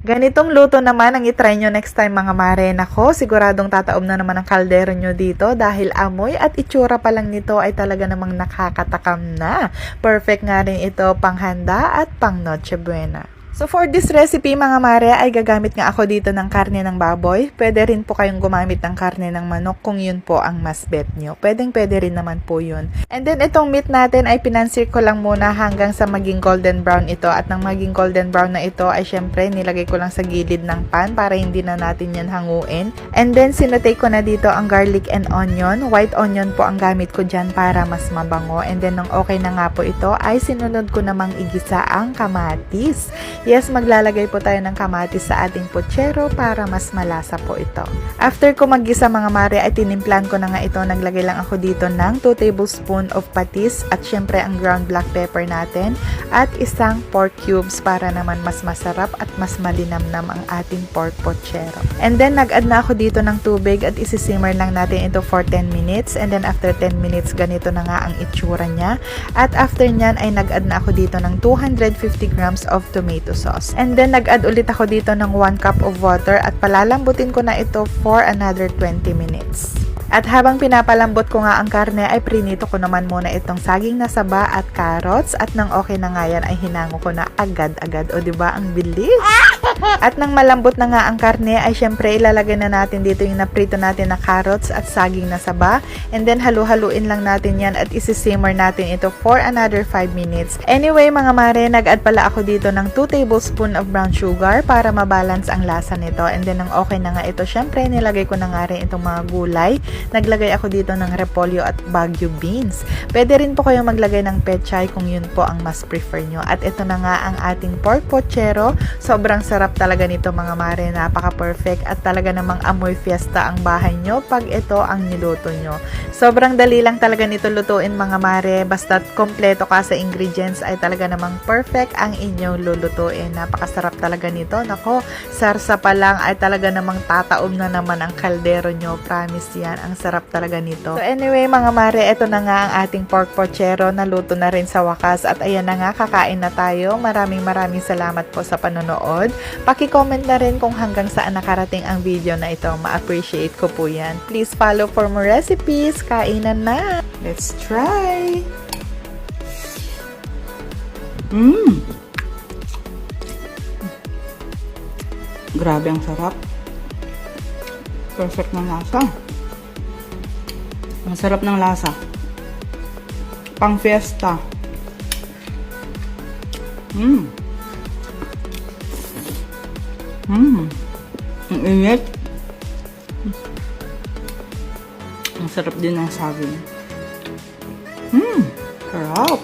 Ganitong luto naman ang itry nyo next time mga mare. Nako, siguradong tataob na naman ang kaldero nyo dito dahil amoy at itsura pa lang nito ay talaga namang nakakatakam na. Perfect nga rin ito panghanda at pang Noche Buena. So for this recipe mga mare ay gagamit nga ako dito ng karne ng baboy. Pwede rin po kayong gumamit ng karne ng manok kung yun po ang mas bet nyo. Pwede rin naman po yun. And then itong meat natin ay pinansir ko lang muna hanggang sa maging golden brown ito. At nang maging golden brown na ito ay syempre nilagay ko lang sa gilid ng pan para hindi na natin yan hanguin. And then sinutay ko na dito ang garlic and onion. White onion po ang gamit ko dyan para mas mabango. And then nang okay na nga po ito ay sinunod ko namang igisa ang kamatis. Yes, maglalagay po tayo ng kamatis sa ating putsero para mas malasa po ito. After ko maggisa mga mare ay tinimplan ko na nga ito. Naglagay lang ako dito ng 2 tablespoon of patis at syempre ang ground black pepper natin at isang pork cubes para naman mas masarap at mas malinamnam ang ating pork putsero. And then nag-add na ako dito ng tubig at isisimmer lang natin ito for 10 minutes and then after 10 minutes ganito na nga ang itsura niya. At after nyan ay nag-add na ako dito ng 250 grams of tomato sauce. And then nag-add ulit ako dito ng 1 cup of water at palalambutin ko na ito for another 20 minutes. At habang pinapalambot ko nga ang karne ay prinito ko naman muna itong saging na saba at carrots at nang okay na nga yan ay hinango ko na agad-agad. O diba ang bilis? At nang malambot na nga ang karne ay syempre ilalagay na natin dito yung naprito natin na carrots at saging na saba. And then halu-haluin lang natin yan at isisimmer natin ito for another 5 minutes. Anyway mga mare, nag-add pala ako dito ng 2 tablespoon of brown sugar para mabalance ang lasa nito. And then nang okay na nga ito, syempre nilagay ko na nga rin itong mga gulay. Naglagay ako dito ng repolyo at baguio beans. Pwede rin po kayong maglagay ng pechay kung yun po ang mas prefer nyo. At ito na nga ang ating pork pochero. Sobrang sarap talaga nito mga mare. Napaka-perfect at talaga namang amoy fiesta ang bahay nyo pag ito ang niluto nyo. Sobrang dali lang talaga nito lutuin mga mare. Basta kompleto ka sa ingredients ay talaga namang perfect ang inyong lulutuin. Napakasarap talaga nito. Nako, sarsa pa lang ay talaga namang tataob na naman ang kaldero nyo. Promise yan. Ang sarap talaga nito. So anyway mga mare, ito na nga ang ating pork pochero. Naluto na rin sa wakas at ayan na nga, kakain na tayo. Maraming salamat po sa panonood. Paki-comment na rin kung hanggang saan nakarating ang video na ito. Ma-appreciate ko po yan. Please follow for more recipes. Kainan na! Let's try! Grabe ang sarap. Perfect na lasa. Ang sarap ng lasa. Pang fiesta. Ang init. Ang sarap din ng saging. Sarap.